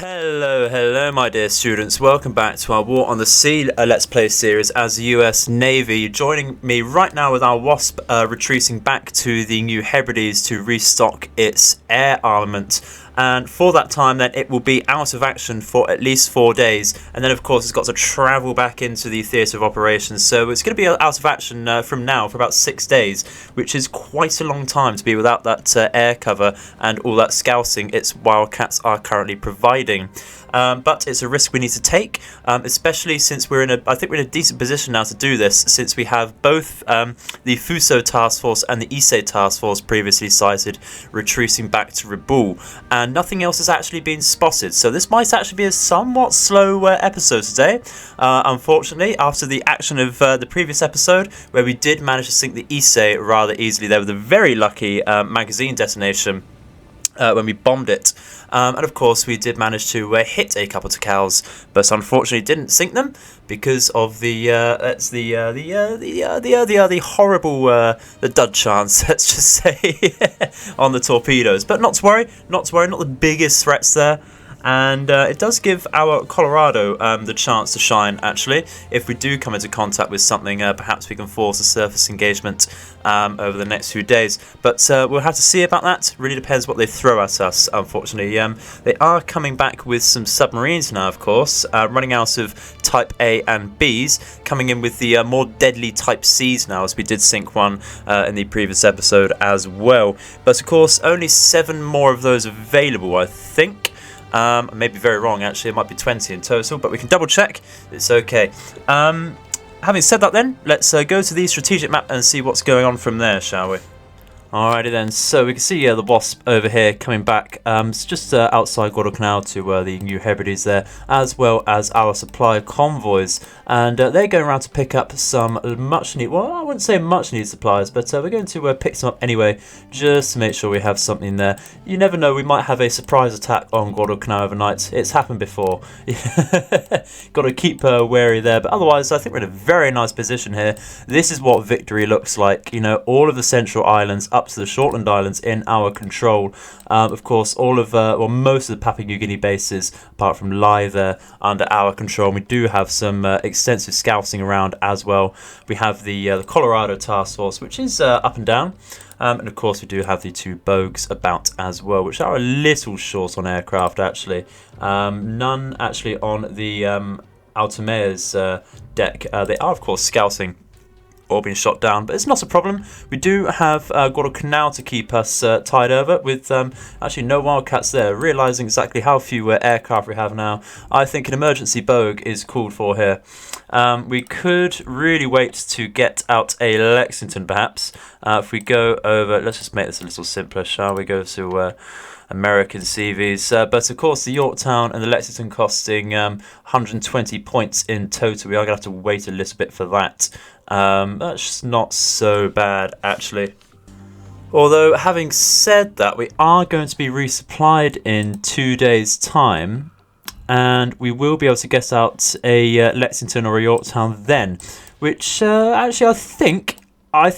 Hello my dear students, welcome back to our War on the Sea Let's Play series as the US Navy. Joining me right now with our Wasp retreating back to the New Hebrides to restock its air armament. And for that time then it will be out of action for at least 4 days, and then of course it's got to travel back into the theatre of operations, so it's going to be out of action from now for about 6 days, which is quite a long time to be without that air cover and all that scouting its Wildcats are currently providing. But it's a risk we need to take, especially since we're in a decent position now to do this, since we have both the Fuso Task Force and the Issei Task Force previously sighted retreating back to Rabaul, and nothing else has actually been spotted. So this might actually be a somewhat slow episode today. Unfortunately, after the action of the previous episode, where we did manage to sink the Issei rather easily there with a very lucky magazine detonation when we bombed it. And of course we did manage to hit a couple of Takals, but unfortunately didn't sink them because of the horrible the dud chance, let's just say, on the torpedoes. But not to worry, not the biggest threats there. And it does give our Colorado the chance to shine, actually. If we do come into contact with something, perhaps we can force a surface engagement over the next few days. But we'll have to see about that. Really depends what they throw at us, unfortunately. They are coming back with some submarines now, of course, running out of Type A and Bs, coming in with the more deadly Type Cs now, as we did sink one in the previous episode as well. But of course, only 7 more of those available, I think. I may be very wrong, actually. It might be 20 in total, but we can double check. It's okay. Having said that then, let's go to the strategic map and see what's going on from there, shall we? Alrighty then, so we can see the Wasp over here coming back. It's just outside Guadalcanal to the New Hebrides there, as well as our supply convoys. And they're going around to pick up some much needed, well, I wouldn't say much needed supplies, but we're going to pick some up anyway, just to make sure we have something there. You never know, we might have a surprise attack on Guadalcanal overnight. It's happened before. Got to keep wary there, but otherwise I think we're in a very nice position here. This is what victory looks like. You know, all of the central islands up to the Shortland Islands in our control. Of course, all of most of the Papua New Guinea bases, apart from Lai, there under our control. And we do have some extensive scouting around as well. We have the Colorado Task Force, which is up and down. And of course we do have the 2 Bogues about as well, which are a little short on aircraft actually. None actually on the Altamea's deck. They are of course scouting or being shot down, but it's not a problem. We do have Guadalcanal to keep us tied over with actually no Wildcats there. Realising exactly how few aircraft we have now, I think an emergency Bogue is called for here. We could really wait to get out a Lexington perhaps. If we go over, let's just make this a little simpler, shall we? Go to American CVs, but of course the Yorktown and the Lexington costing 120 points in total. We are going to have to wait a little bit for that. That's not so bad actually. Although having said that, we are going to be resupplied in 2 days time, and we will be able to get out a Lexington or a Yorktown then, which actually I think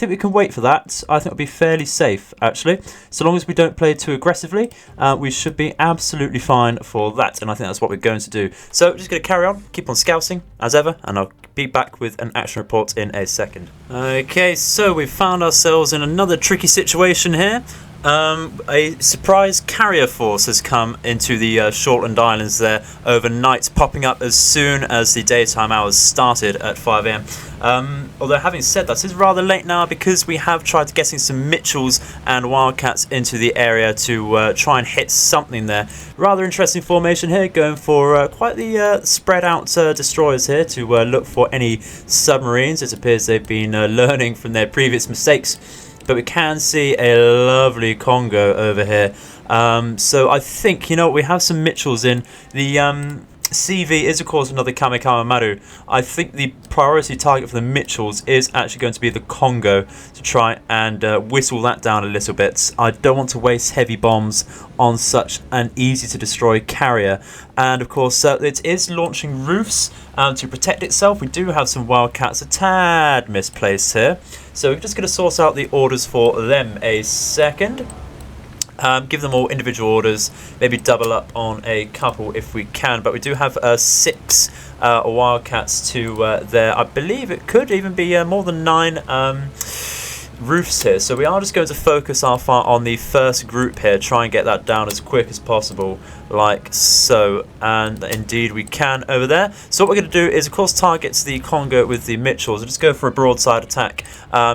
we can wait for that. I think it'll be fairly safe, actually. So long as we don't play too aggressively, we should be absolutely fine for that. And I think that's what we're going to do. So just going to carry on, keep on scouting, as ever. And I'll be back with an action report in a second. Okay, so we've found ourselves in another tricky situation here. A surprise carrier force has come into the Shortland Islands there overnight, popping up as soon as the daytime hours started at 5 AM. Although having said that, it's rather late now because we have tried getting some Mitchells and Wildcats into the area to try and hit something there. Rather interesting formation here, going for quite the spread out destroyers here to look for any submarines. It appears they've been learning from their previous mistakes. But we can see a lovely Congo over here. So I think, you know, we have some Mitchells in. The CV is, of course, another Kamikawa Maru. I think the priority target for the Mitchells is actually going to be the Congo, to try and whistle that down a little bit. I don't want to waste heavy bombs on such an easy-to-destroy carrier. And, of course, it is launching roofs to protect itself. We do have some Wildcats a tad misplaced here. So we're just going to source out the orders for them a second. Give them all individual orders, maybe double up on a couple if we can, but we do have 6 Wildcats to there. I believe it could even be more than 9 roofs here, so we are just going to focus our fire on the first group here, try and get that down as quick as possible, like so, and indeed we can over there. So what we're going to do is of course target the Congo with the Mitchells and just go for a broadside attack,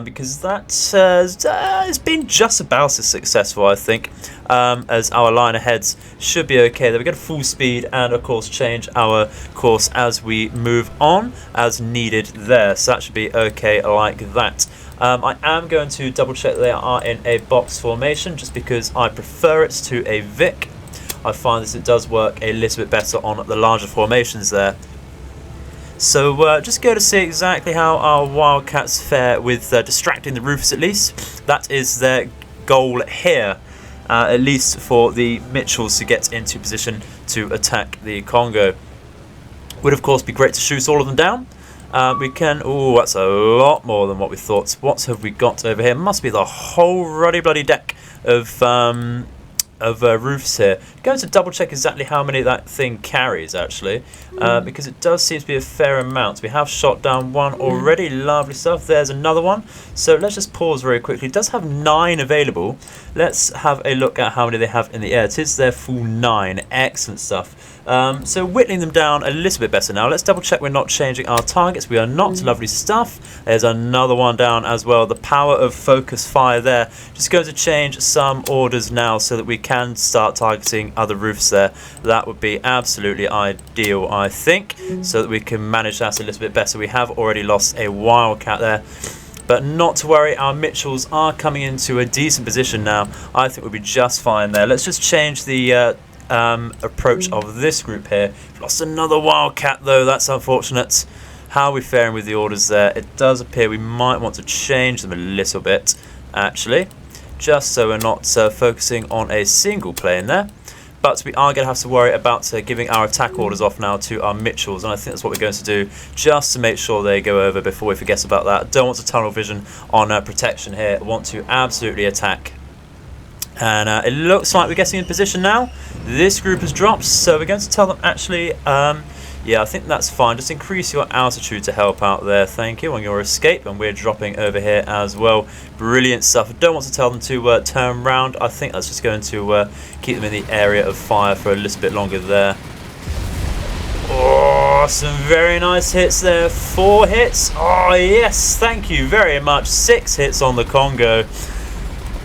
because that has been just about as successful, I think, as our line aheads should be okay. Then we get full speed and of course change our course as we move on as needed there, so that should be okay like that. I am going to double check they are in a box formation just because I prefer it to a Vic. I find this it does work a little bit better on the larger formations there. So just go to see exactly how our Wildcats fare with distracting the roofs at least. That is their goal here, at least for the Mitchells to get into position to attack the Congo. Would of course be great to shoot all of them down. We can, oh, that's a lot more than what we thought. What have we got over here? Must be the whole ruddy bloody deck of roofs here. Going to double check exactly how many that thing carries actually, because it does seem to be a fair amount. We have shot down one already. Lovely stuff. There's another one. So let's just pause very quickly. It does have 9 available. Let's have a look at how many they have in the air. It is their full 9. Excellent stuff. So whittling them down a little bit better now. Let's double check we're not changing our targets. We are not. Lovely stuff. There's another one down as well. The power of focus fire there. Just going to change some orders now so that we can start targeting other roofs there. That would be absolutely ideal, I think, so that we can manage that a little bit better. We have already lost a Wildcat there, but not to worry, our Mitchells are coming into a decent position now. I think we'll be just fine there. Let's just change the approach of this group here. Lost another Wildcat though, that's unfortunate. How are we faring with the orders there? It does appear we might want to change them a little bit actually, just so we're not focusing on a single plane there. But we are going to have to worry about giving our attack orders off now to our Mitchells, and I think that's what we're going to do just to make sure they go over before we forget about that. Don't want to tunnel vision on protection here. Want to absolutely attack. And it looks like we're getting in position now. This group has dropped, so we're going to tell them actually, yeah, I think that's fine. Just increase your altitude to help out there, thank you, on your escape. And we're dropping over here as well. Brilliant stuff. I don't want to tell them to turn round. I think that's just going to keep them in the area of fire for a little bit longer there. Oh, some very nice hits there. 4 hits. Oh, yes, thank you very much. 6 hits on the Congo.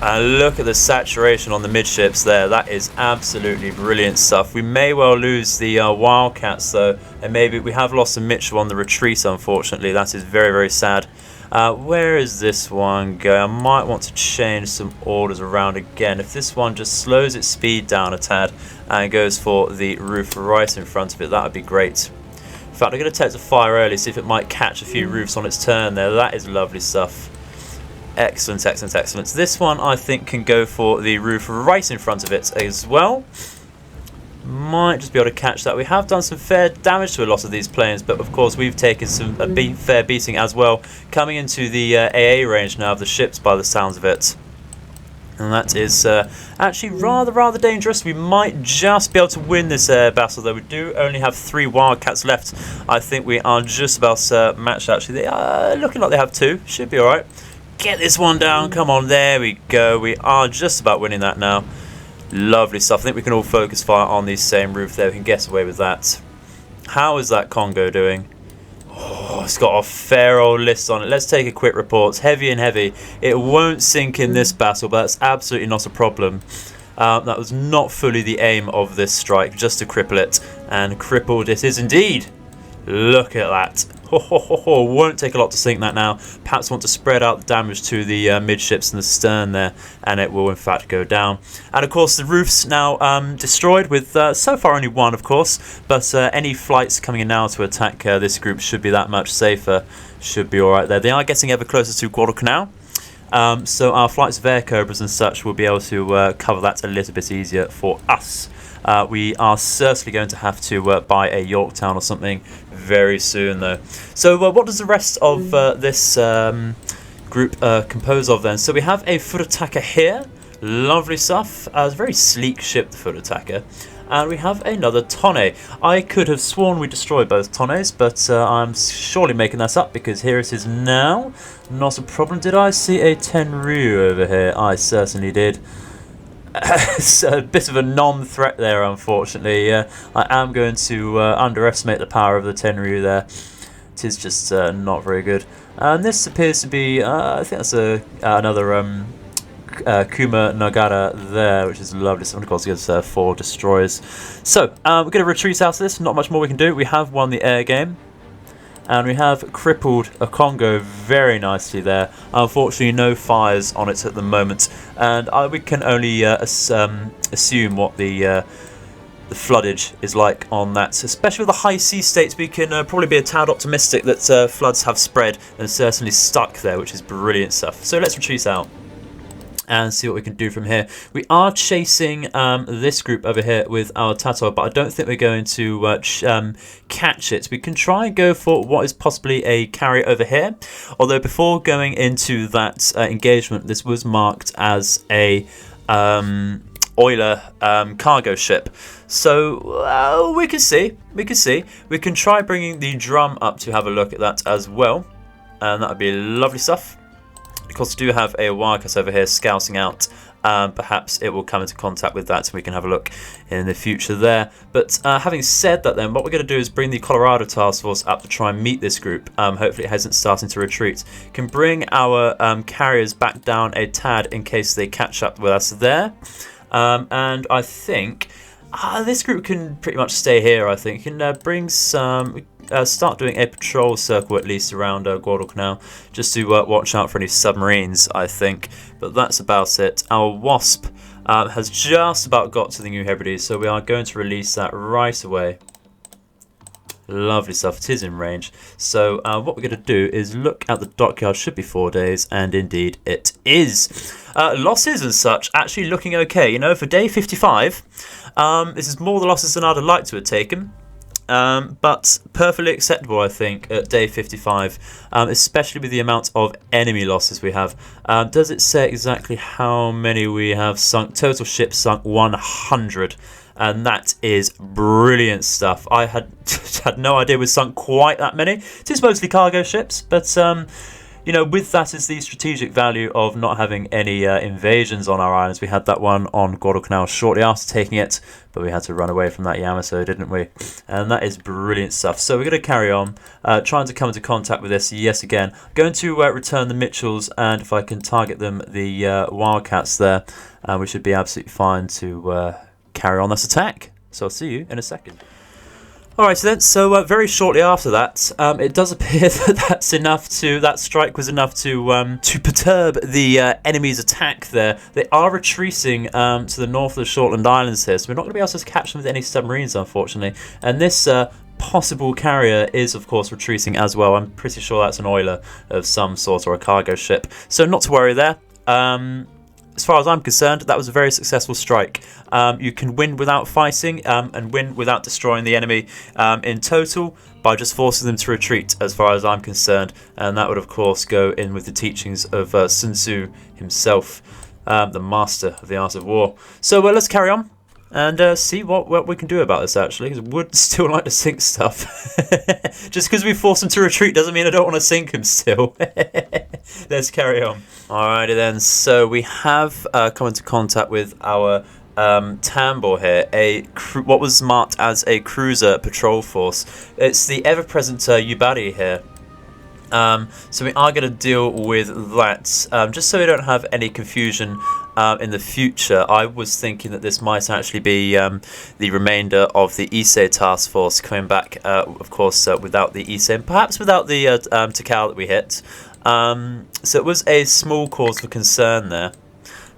And look at the saturation on the midships there. That is absolutely brilliant stuff. We may well lose the Wildcats though, and maybe we have lost a Mitchell on the retreat, unfortunately. That is very, very sad. Where is this one going? I might want to change some orders around again. If this one just slows its speed down a tad and goes for the roof right in front of it, that would be great. In fact, I'm going to attempt to fire early, see if it might catch a few roofs on its turn there. That is lovely stuff. Excellent, excellent, excellent. This one I think can go for the roof right in front of it as well. Might just be able to catch that. We have done some fair damage to a lot of these planes, but of course we've taken some fair beating as well, coming into the AA range now of the ships by the sounds of it. And that is actually rather dangerous. We might just be able to win this battle, though. We do only have 3 Wildcats left. I think we are just about matched, actually. They are looking like they have 2. Should be alright. Get this one down. Come on, there we go. We are just about winning that now. Lovely stuff. I think we can all focus fire on the same roof there. We can get away with that. How is that Congo doing? Oh, it's got a fair old list on it. Let's take a quick report. It's heavy and heavy. It won't sink in this battle, but that's absolutely not a problem. That was not fully the aim of this strike, just to cripple it. And crippled it is indeed. Look at that. Won't take a lot to sink that now. Perhaps want to spread out the damage to the midships and the stern there, and it will in fact go down. And of course the roof's now destroyed with so far only 1, of course, but any flights coming in now to attack this group should be that much safer. Should be alright there. They are getting ever closer to Guadalcanal. So our flights of air cobras and such will be able to cover that a little bit easier for us. We are certainly going to have to buy a Yorktown or something very soon though. So what does the rest of this group compose of then? So we have a foot attacker here. Lovely stuff. It's a very sleek ship, the foot attacker. And we have another Tonne. I could have sworn we destroyed both Tonnes, but I'm surely making that up because here it is now. Not a problem. Did I see a Tenryu over here? I certainly did. It's a bit of a non-threat there, unfortunately. I am going to underestimate the power of the Tenryu there. It is just not very good. And this appears to be, I think that's another Kuma Nagara there, which is lovely. So of course, gives 4 destroyers. So we're going to retreat out of this. Not much more we can do. We have won the air game, and we have crippled a Congo very nicely there. Unfortunately, no fires on it at the moment, and we can only assume what the floodage is like on that. Especially with the high sea states, we can probably be a tad optimistic that floods have spread and certainly stuck there, which is brilliant stuff. So let's retreat out and see what we can do from here. We are chasing this group over here with our Tato, but I don't think we're going to catch it. We can try and go for what is possibly a carry over here, although before going into that engagement, this was marked as a oiler cargo ship. So we can see. We can try bringing the drum up to have a look at that as well, and that would be lovely stuff. Of course, we do have a Wildcat over here scouting out. Perhaps it will come into contact with that, and we can have a look in the future there. But having said that, then, what we're going to do is bring the Colorado Task Force up to try and meet this group. Hopefully, it hasn't starting to retreat. Can bring our carriers back down a tad in case they catch up with us there. And I think this group can pretty much stay here. I think can bring some. Start doing a patrol circle at least around Guadalcanal, just to watch out for any submarines, I think. But that's about it. Our Wasp has just about got to the New Hebrides, so we are going to release that right away. Lovely stuff. It is in range. So what we're going to do is look at the dockyard. Should be 4 days, and indeed it is. Losses and such actually looking okay. You know, for day 55, this is more the losses than I'd have liked to have taken. But perfectly acceptable, I think, at day 55, especially with the amount of enemy losses we have. Does it say exactly how many we have sunk? Total ships sunk 100, and that is brilliant stuff. I had no idea we sunk quite that many. It is mostly cargo ships, but you know, with that is the strategic value of not having any invasions on our islands. We had that one on Guadalcanal shortly after taking it, but we had to run away from that Yamato, didn't we? And that is brilliant stuff. So we're going to carry on, trying to come into contact with this yes again. Going to return the Mitchells, and if I can target them, the Wildcats there, we should be absolutely fine to carry on this attack. So I'll see you in a second. Alright then, so very shortly after that, it does appear that that strike was enough to perturb the enemy's attack there. They are retreating to the north of the Shortland Islands here, so we're not going to be able to catch them with any submarines, unfortunately. And this possible carrier is, of course, retreating as well. I'm pretty sure that's an oiler of some sort or a cargo ship. So not to worry there. As far as I'm concerned, that was a very successful strike. You can win without fighting and win without destroying the enemy in total by just forcing them to retreat, as far as I'm concerned. And that would, of course, go in with the teachings of Sun Tzu himself, the master of the art of war. So let's carry on and see what we can do about this, actually. Because I would still like to sink stuff. Just because we force him to retreat doesn't mean I don't want to sink him still. Let's carry on. Alrighty then, so we have come into contact with our Tambor here, what was marked as a cruiser patrol force. It's the ever-present Yubari here. So we are going to deal with that, just so we don't have any confusion in the future. I was thinking that this might actually be the remainder of the Issei task force coming back, of course, without the Issei, and perhaps without the Takao that we hit. So it was a small cause for concern there.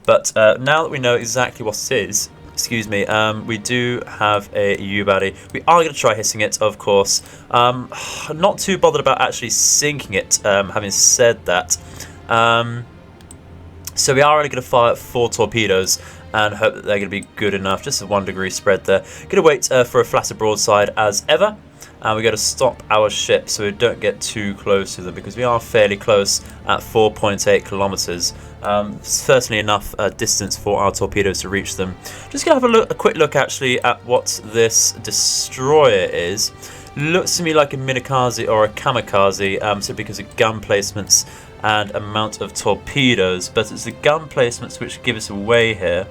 But now that we know exactly what it is, excuse me, we do have a U-Body. We are going to try hitting it, of course. Not too bothered about actually sinking it, having said that. So we are only going to fire 4 torpedoes and hope that they're going to be good enough. Just a 1 degree spread there. Going to wait for a flatter broadside as ever. and we're going to stop our ship so we don't get too close to them, because we are fairly close at 4.8 kilometers. Certainly enough distance for our torpedoes to reach them. Just going to have a quick look actually at what this destroyer is. Looks to me like a minikaze or a kamikaze, so because of gun placements and amount of torpedoes, but it's the gun placements which give us away here.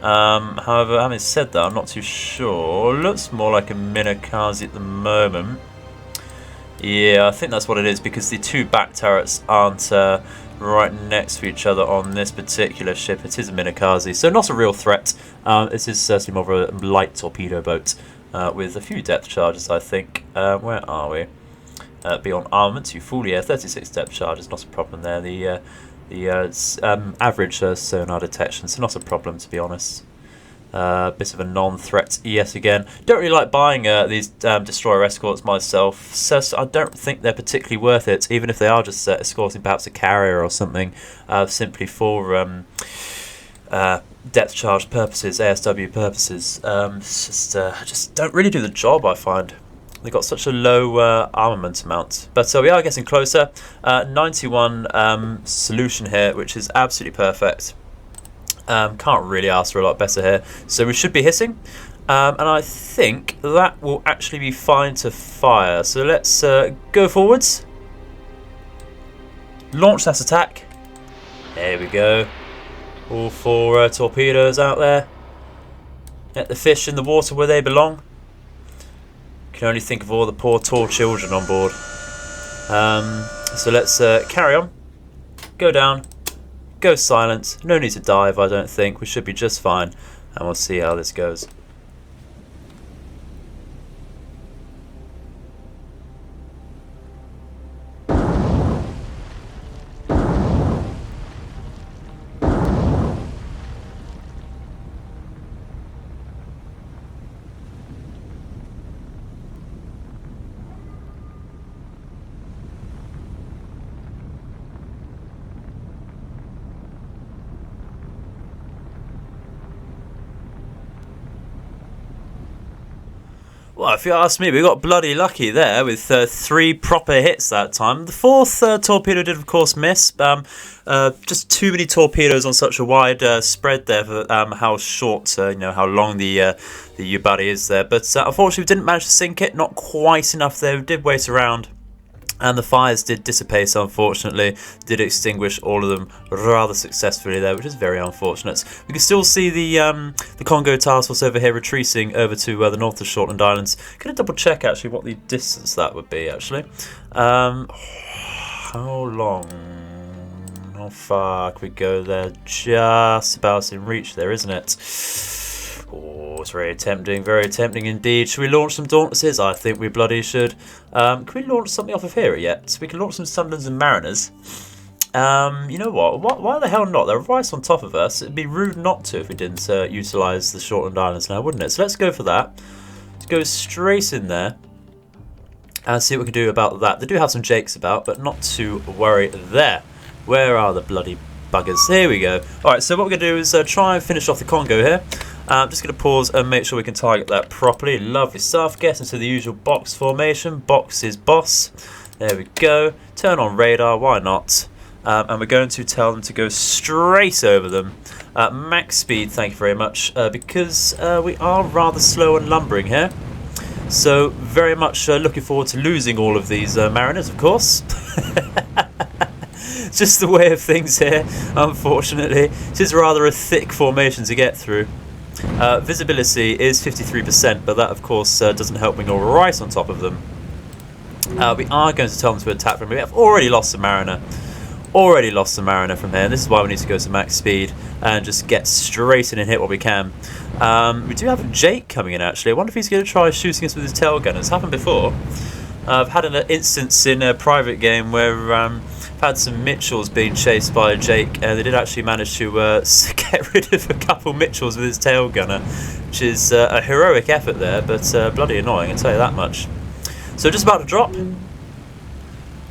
However, having said that, I'm not too sure. Looks more like a minikaze at the moment. Yeah, I think that's what it is, because the two back turrets aren't right next to each other on this particular ship. It is a minikaze, so not a real threat. This is certainly more of a light torpedo boat with a few depth charges, I think. Where are we? Beyond armament, you fool, yeah, 36 depth charges, not a problem there. The average sonar detection, so not a problem, to be honest. Bit of a non-threat yet again. Don't really like buying these destroyer escorts myself, so I don't think they're particularly worth it, even if they are just escorting perhaps a carrier or something, simply for depth charge purposes, ASW purposes. Just don't really do the job, I find. They've got such a low armament amount. But we are getting closer. 91 solution here, which is absolutely perfect. Can't really ask for a lot better here. So we should be hitting. And I think that will actually be fine to fire. So let's go forwards. Launch that attack. There we go. All four torpedoes out there. Get the fish in the water where they belong. Can only think of all the poor tall children on board. So let's carry on. Go down. Go silent. No need to dive, I don't think. We should be just fine. And we'll see how this goes. Well, if you ask me, we got bloody lucky there with 3 proper hits that time. The 4th torpedo did, of course, miss. Just too many torpedoes on such a wide spread there for how short, how long the U-body is there. But unfortunately, we didn't manage to sink it. Not quite enough there. We did wait around. And the fires did dissipate, unfortunately. Did extinguish all of them rather successfully there, which is very unfortunate. We can still see the Congo task force over here retreating over to the north of Shortland Islands. Going to double check actually what the distance that would be actually. How long? How far can we go there? Just about in reach there, isn't it? Oh, it's very tempting indeed. Should we launch some Dauntlesses? I think we bloody should. Can we launch something off of here yet? We can launch some Sunderlands and Mariners. You know what? Why the hell not? They're right on top of us. It'd be rude not to if we didn't utilise the Shortland Islands now, wouldn't it? So let's go for that. Let's go straight in there and see what we can do about that. They do have some Jakes about, but not to worry there. Where are the bloody buggers? Here we go. Alright, so what we're going to do is try and finish off the Congo here. I'm just going to pause and make sure we can target that properly. Lovely stuff. Get into the usual box formation. Box is boss. There we go. Turn on radar. Why not? And we're going to tell them to go straight over them. Max speed, thank you very much. Because we are rather slow and lumbering here. So very much looking forward to losing all of these mariners, of course. Just the way of things here, unfortunately. It is rather a thick formation to get through. Visibility is 53%, but that of course doesn't help when you're right on top of them. We are going to tell them to attack from here. We have already lost a mariner. Already lost a mariner from here. And this is why we need to go to max speed and just get straight in and hit what we can. We do have Jake coming in actually. I wonder if he's going to try shooting us with his tail gun. It's happened before. I've had an instance in a private game where I've had some Mitchells being chased by Jake, and they did actually manage to get rid of a couple Mitchells with his tail gunner, which is a heroic effort there, but bloody annoying, I'll tell you that much. So just about to drop.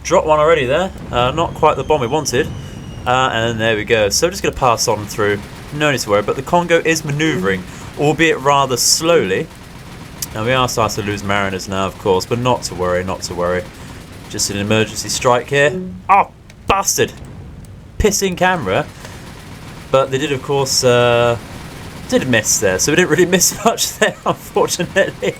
Drop one already there. Not quite the bomb we wanted. And there we go. So just going to pass on through. No need to worry, but the Congo is manoeuvring, albeit rather slowly. Now we are starting to lose mariners now, of course, but not to worry, not to worry. Just an emergency strike here. Oh, bastard! Pissing camera. But they did, of course, did miss there, so we didn't really miss much there, unfortunately.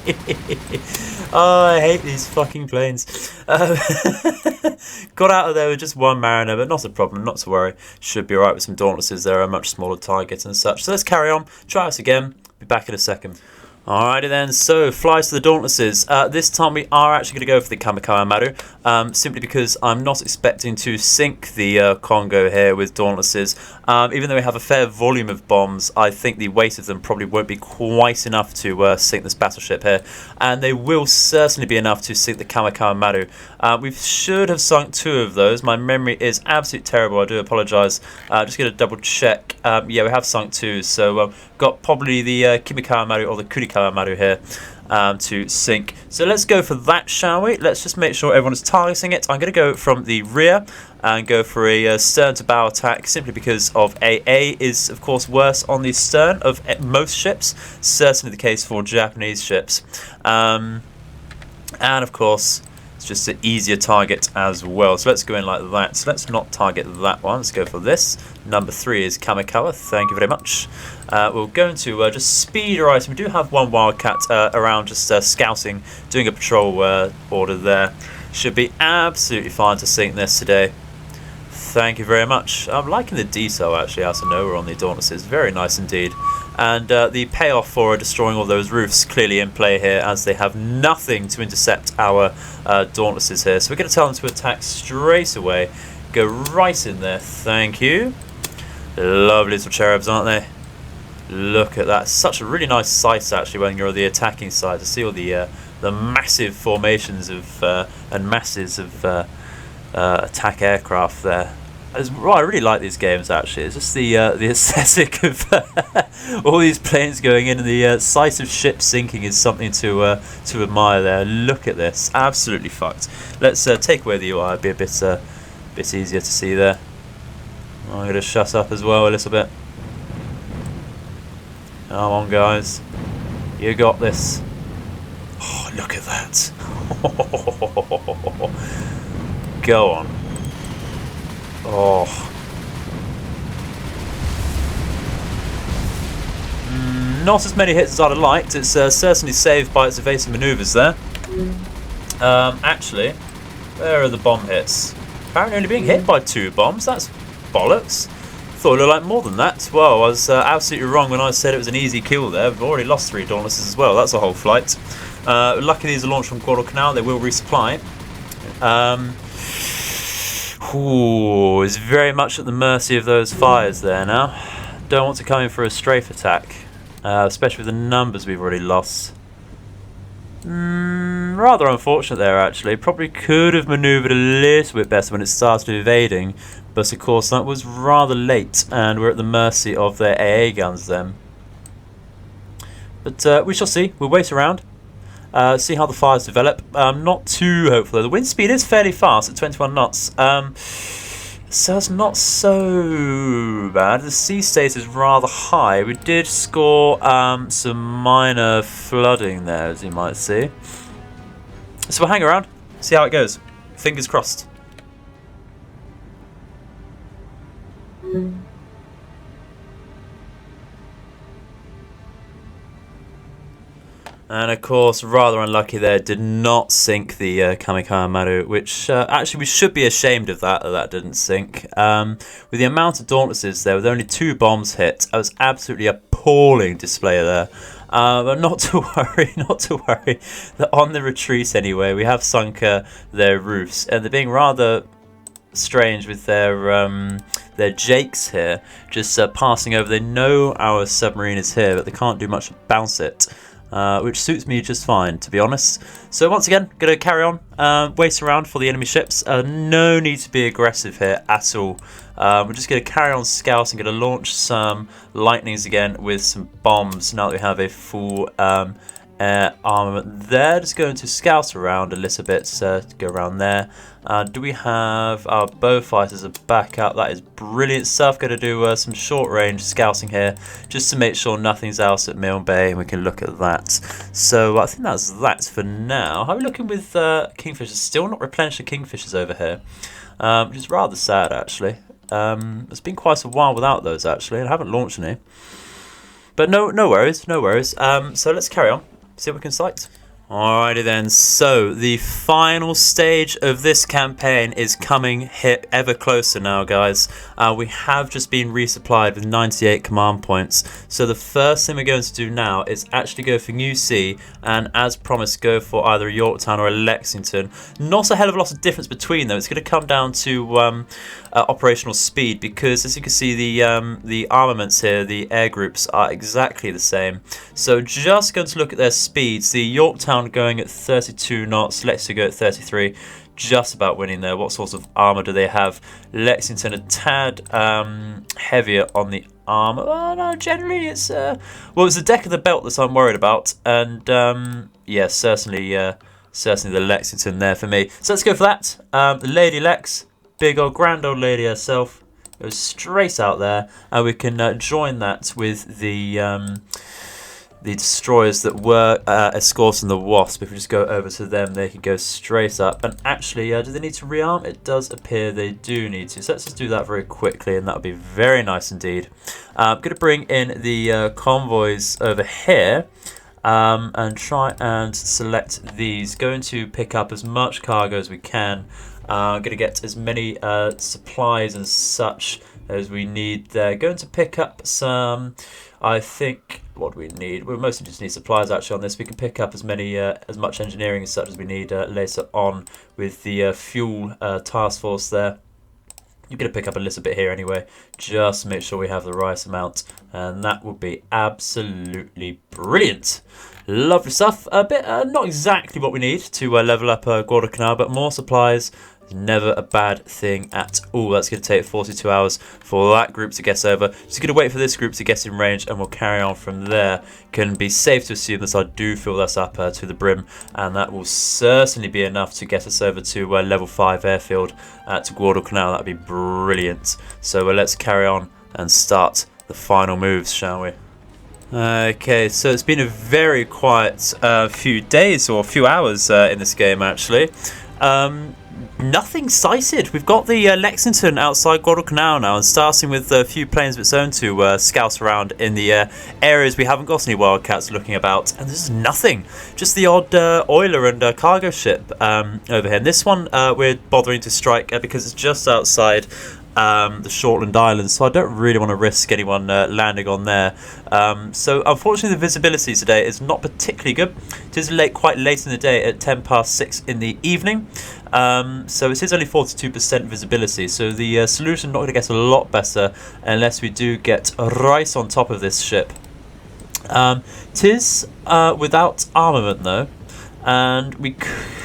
Oh, I hate these fucking planes. Got out of there with just one mariner, but not a problem, not to worry. Should be alright with some Dauntlesses. They're a much smaller target and such. So let's carry on, try us again, be back in a second. Alrighty then, so flies to the Dauntlesses. This time we are actually going to go for the Kamikaze Maru, simply because I'm not expecting to sink the Congo here with Dauntlesses. Even though we have a fair volume of bombs, I think the weight of them probably won't be quite enough to sink this battleship here. And they will certainly be enough to sink the Kamikaze Maru. We should have sunk 2 of those. My memory is absolutely terrible, I do apologise. Just going to double check. Yeah, we have sunk 2, so got probably the Kimikaze Maru or the Kurikaze Maru here to sink. So let's go for that, shall we? Let's just make sure everyone is targeting it. I'm going to go from the rear and go for a stern to bow attack, simply because of AA is of course worse on the stern of most ships, certainly the case for Japanese ships, and of course it's just an easier target as well. So let's go in like that. So let's not target that one. Let's go for this. Number 3 is Kamikaze. Thank you very much. We'll go into just speed right. We do have one Wildcat around, just scouting, doing a patrol order there. Should be absolutely fine to sink this today. Thank you very much. I'm liking the detail actually out of nowhere on the Dauntlesses. Very nice indeed. And the payoff for destroying all those roofs clearly in play here, as they have nothing to intercept our Dauntlesses here. So we're going to tell them to attack straight away. Go right in there. Thank you. Lovely little cherubs, aren't they? Look at that. Such a really nice sight actually when you're on the attacking side, to see all the massive formations of and masses of attack aircraft there. Well, I really like these games actually. It's just the aesthetic of all these planes going in, and the sight of ships sinking is something to admire there. Look at this, absolutely fucked. Let's take away the UI, it'd be a bit easier to see there. I'm going to shut up as well a little bit. Come on guys, you got this. Oh, look at that. Go on. Oh. Not as many hits as I'd have liked. It's certainly saved by its evasive manoeuvres there. Actually, where are the bomb hits? Apparently only being hit by 2 bombs. That's bollocks. Thought it looked like more than that. Well, I was absolutely wrong when I said it was an easy kill there. We've already lost 3 Dauntlesses as well. That's a whole flight. Luckily these are launched from Guadalcanal. They will resupply. Ooh, is very much at the mercy of those fires there now. Don't want to come in for a strafe attack, especially with the numbers we've already lost. Rather unfortunate there actually. Probably could have manoeuvred a little bit better when it started evading, but of course that was rather late and we're at the mercy of their AA guns then. But we shall see. We'll wait around. See how the fires develop. Not too hopeful though. The wind speed is fairly fast at 21 knots. So it's not so bad. The sea state is rather high. We did score some minor flooding there, as you might see. So we'll hang around, see how it goes. Fingers crossed. And of course, rather unlucky there, did not sink the Kamikaze Maru, which actually we should be ashamed of that didn't sink. With the amount of Dauntlesses there, with only 2 bombs hit, that was absolutely appalling display there. But not to worry, not to worry. They're on the retreat anyway. We have sunk their roofs, and they're being rather strange with their jakes here, just passing over. They know our submarine is here, but they can't do much about it. Which suits me just fine, to be honest. So once again, going to carry on, wait around for the enemy ships. No need to be aggressive here at all. We're just going to carry on scouting, going to launch some lightnings again with some bombs now that we have a full armament there. Just going to scout around a little bit, so go around there. Do we have our bow fighters are back up? That is brilliant stuff. Going to do some short range scouting here just to make sure nothing's else at Milne Bay, and we can look at that. So I think that's that for now. How are we looking with kingfishers? Still not replenished the kingfishers over here, which is rather sad actually. It's been quite a while without those actually, and I haven't launched any. But no worries, no worries. So let's carry on, see what we can sight. Alrighty then, so the final stage of this campaign is coming ever closer now, guys. We have just been resupplied with 98 command points. So the first thing we're going to do now is actually go for New Sea, and as promised, go for either a Yorktown or a Lexington. Not a hell of a lot of difference between them. It's going to come down to operational speed, because as you can see, the armaments here, the air groups, are exactly the same. So just going to look at their speeds. The Yorktown going at 32 knots, Lexington go at 33, just about winning there. What sort of armor do they have? Lexington a tad heavier on the armor. Oh, no, generally it's well, it's the deck of the belt that I'm worried about, and yeah, certainly the Lexington there for me. So let's go for that. The Lady Lex, big old grand old lady herself, goes straight out there, and we can join that with the destroyers that were escorting the Wasp. If we just go over to them, they can go straight up. And actually, do they need to rearm? It does appear they do need to. So let's just do that very quickly, and that'll be very nice indeed. I'm going to bring in the convoys over here. And try and select these. Going to pick up as much cargo as we can. Going to get as many supplies and such as we need there. Going to pick up some, I think, what do we need? We mostly just need supplies actually on this. We can pick up as much engineering as such as we need later on with the fuel task force there. You're going to pick up a little bit here anyway, just to make sure we have the right amount, and that would be absolutely brilliant. Lovely stuff. A bit, not exactly what we need to level up Guadalcanal, but more supplies is never a bad thing at all. That's going to take 42 hours for that group to get over. Just going to wait for this group to get in range, and we'll carry on from there. Can be safe to assume that I do fill this up to the brim, and that will certainly be enough to get us over to level 5 airfield at Guadalcanal. That would be brilliant. So let's carry on and start the final moves, shall we? Okay, so it's been a very quiet few days, or a few hours in this game actually. Nothing sighted. We've got the Lexington outside Guadalcanal now, and starting with a few planes of its own to scout around in the areas we haven't got any wildcats looking about, and there's nothing. Just the odd oiler and cargo ship over here. And this one we're bothering to strike because it's just outside the Shortland Islands, so I don't really want to risk anyone landing on there. So unfortunately the visibility today is not particularly good. It is quite late in the day at 6:10 in the evening, so it is only 42% visibility, so the solution not going to get a lot better unless we do get right on top of this ship. It is without armament though, and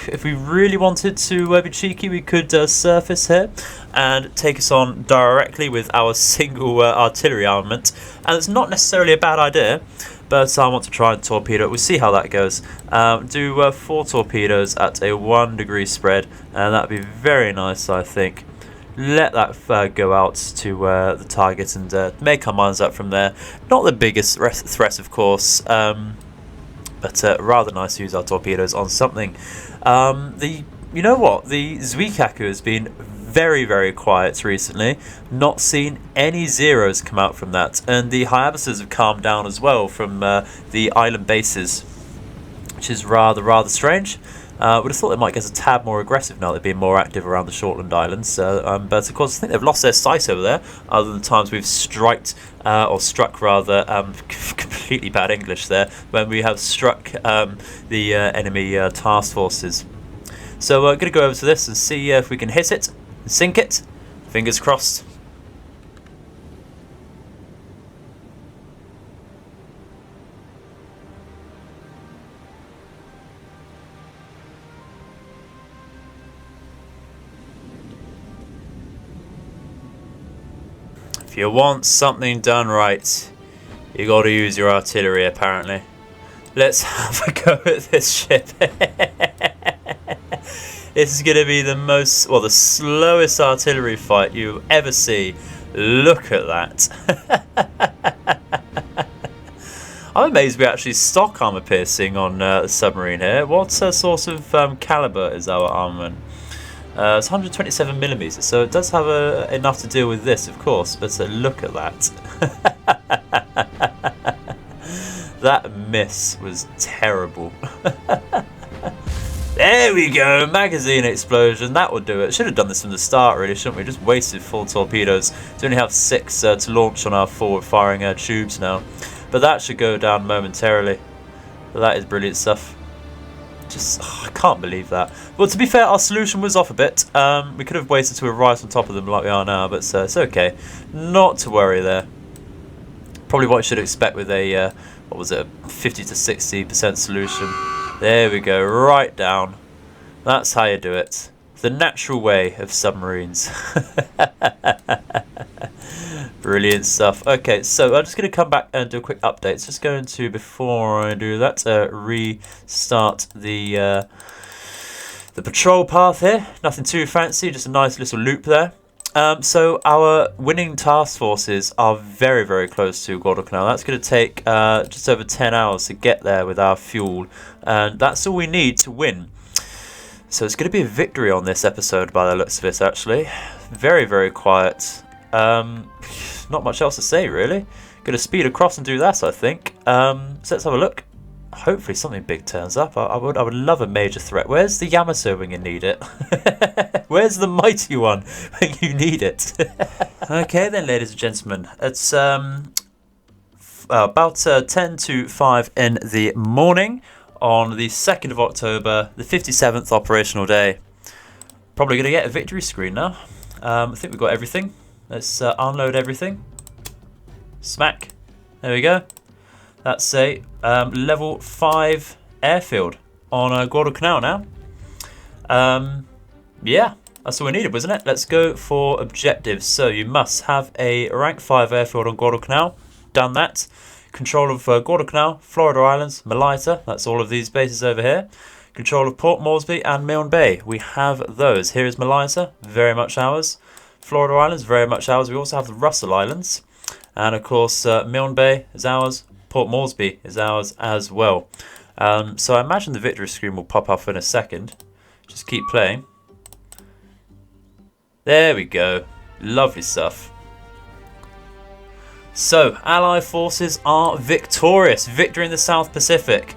if we really wanted to be cheeky, we could surface here and take us on directly with our single artillery armament, and it's not necessarily a bad idea, but I want to try and torpedo it. We'll see how that goes. Do 4 torpedoes at a 1 degree spread, and that'd be very nice, I think. Let that go out to the target and make our minds up from there. Not the biggest threat, of course, but rather nice to use our torpedoes on something. You know what? The Zuikaku has been very, very quiet recently. Not seen any zeros come out from that, and the Hayabusas have calmed down as well from the island bases, which is rather strange. Would have thought they might get a tad more aggressive now they're being more active around the Shortland Islands, but of course I think they've lost their sight over there, other than times we've struck rather, completely bad English there, when we have struck the enemy task forces. So we're going to go over to this and see if we can hit it and sink it. Fingers crossed. If you want something done right, you got to use your artillery apparently. Let's have a go at this ship. This is going to be the the slowest artillery fight you ever see. Look at that. I'm amazed we actually stock armor piercing on the submarine here. What sort of caliber is our armament? It's 127 millimeters, so it does have enough to deal with this, of course. But look at that. That miss was terrible. There we go, magazine explosion. That will do it. Should have done this from the start, really, shouldn't we? Just wasted 4 torpedoes. We only have 6 to launch on our forward-firing tubes now. But that should go down momentarily. But that is brilliant stuff. I can't believe that. Well, to be fair, our solution was off a bit. We could have waited till we were right on top of them like we are now, but it's okay. Not to worry there. Probably what you should expect with a, what was it, a 50 to 60% solution. There we go, right down. That's how you do it. The natural way of submarines. Brilliant stuff. Okay, so I'm just going to come back and do a quick update. Just going to, before I do that, restart the patrol path here. Nothing too fancy, just a nice little loop there. So our winning task forces are very, very close to Guadalcanal. That's going to take just over 10 hours to get there with our fuel. And that's all we need to win. So it's going to be a victory on this episode by the looks of it, actually. Very, very quiet. Not much else to say, really. Going to speed across and do that, I think. So let's have a look. Hopefully something big turns up. I would love a major threat. Where's the Yamato when you need it? Where's the mighty one when you need it? Okay then, ladies and gentlemen. It's about 10 to 5 in the morning on the 2nd of October, the 57th operational day. Probably going to get a victory screen now. I think we've got everything. Let's unload everything. Smack. There we go. That's a level 5 airfield on Guadalcanal now. Yeah, that's all we needed, wasn't it? Let's go for objectives. So you must have a rank 5 airfield on Guadalcanal. Done that. Control of Guadalcanal, Florida Islands, Melita. That's all of these bases over here. Control of Port Moresby and Milne Bay. We have those. Here is Melita, very much ours. Florida Islands, very much ours. We also have the Russell Islands. And of course, Milne Bay is ours. Port Moresby is ours as well. So I imagine the victory screen will pop up in a second. Just keep playing. There we go. Lovely stuff. So, Allied forces are victorious. Victory in the South Pacific.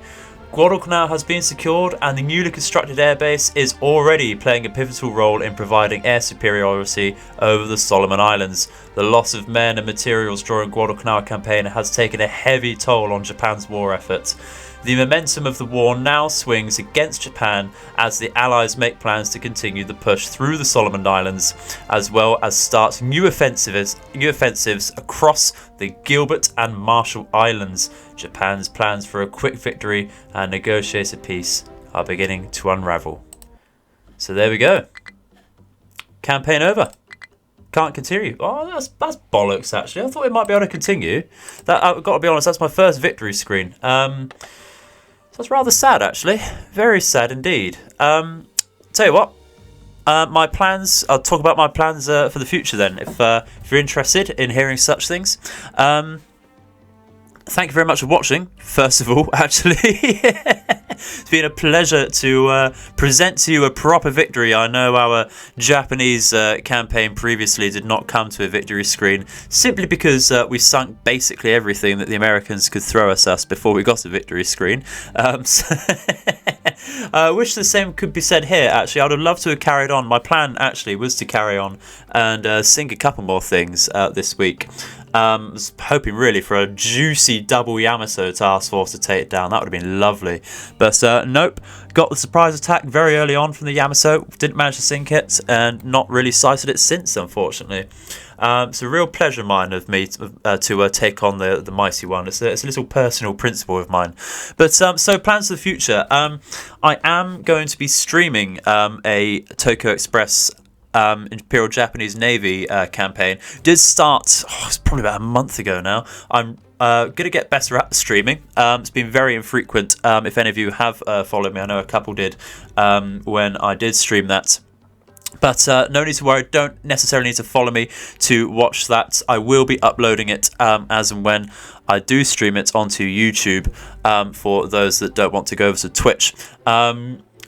Guadalcanal has been secured and the newly constructed airbase is already playing a pivotal role in providing air superiority over the Solomon Islands. The loss of men and materials during Guadalcanal campaign has taken a heavy toll on Japan's war effort. The momentum of the war now swings against Japan as the Allies make plans to continue the push through the Solomon Islands, as well as start new offensives across the Gilbert and Marshall Islands. Japan's plans for a quick victory and negotiated peace are beginning to unravel. So there we go. Campaign over. Can't continue. Oh, that's bollocks, actually. I thought it might be able to continue. I've got to be honest, that's my first victory screen. So it's rather sad, actually. Very sad indeed. Tell you what, my plans. I'll talk about my plans for the future then, if you're interested in hearing such things. Thank you very much for watching, first of all, actually. It's been a pleasure to present to you a proper victory. I know our Japanese campaign previously did not come to a victory screen simply because we sunk basically everything that the Americans could throw at us before we got a victory screen. I wish the same could be said here, actually. I would have loved to have carried on. My plan, actually, was to carry on and sink a couple more things this week. I was hoping really for a juicy double Yamato task force to take it down. That would have been lovely. But nope, got the surprise attack very early on from the Yamato. Didn't manage to sink it and not really sighted it since, unfortunately. It's a real pleasure of mine of me to take on the mighty one. It's a little personal principle of mine. But so plans for the future. I am going to be streaming a Tokyo Express Imperial Japanese Navy campaign. Did start, it's probably about a month ago now. I'm gonna get better at streaming. It's been very infrequent. If any of you have followed me, I know a couple did when I did stream that. But no need to worry, don't necessarily need to follow me to watch that. I will be uploading it as and when I do stream it onto YouTube for those that don't want to go over to Twitch.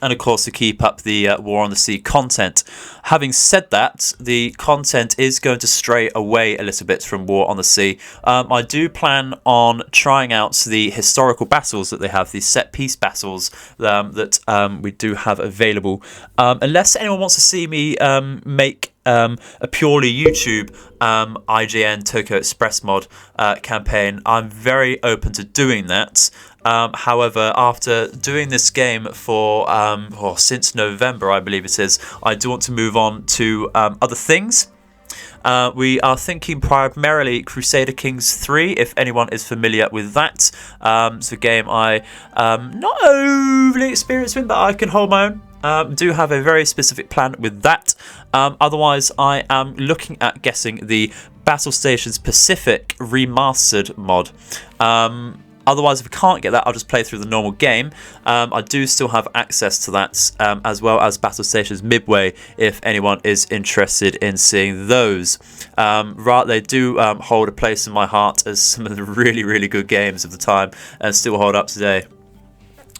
And of course to keep up the War on the Sea content. Having said that, the content is going to stray away a little bit from War on the Sea. I do plan on trying out the historical battles that they have, the set piece battles that we do have available. Unless anyone wants to see me make a purely YouTube IGN Tokyo Express mod campaign, I'm very open to doing that. However, after doing this game for since November, I believe it is, I do want to move on to other things. We are thinking primarily Crusader Kings 3, if anyone is familiar with that. It's a game I not overly experienced with, but I can hold my own. Do have a very specific plan with that. Otherwise, I am looking at getting the Battle Stations Pacific remastered mod. Otherwise, if I can't get that, I'll just play through the normal game. I do still have access to that, as well as Battle Stations Midway, if anyone is interested in seeing those. They do hold a place in my heart as some of the really, really good games of the time and still hold up today.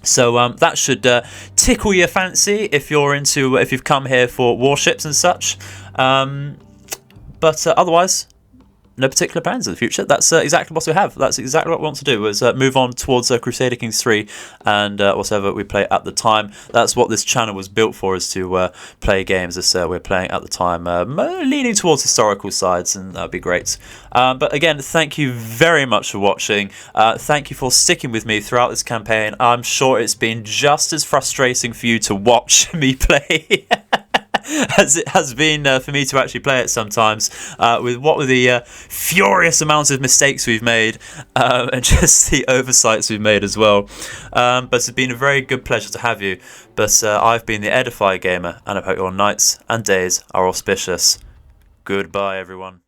So that should tickle your fancy if you've come here for warships and such. But otherwise, no particular plans in the future. That's exactly what we have. That's exactly what we want to do, is move on towards Crusader Kings 3 and whatever we play at the time. That's what this channel was built for, is to play games as we're playing at the time, leaning towards historical sides, and that'd be great. But again, thank you very much for watching. Thank you for sticking with me throughout this campaign. I'm sure it's been just as frustrating for you to watch me play as it has been for me to actually play it sometimes, with the furious amounts of mistakes we've made and just the oversights we've made as well. But it's been a very good pleasure to have you. But I've been the Edified Gamer, and I hope your nights and days are auspicious. Goodbye, everyone.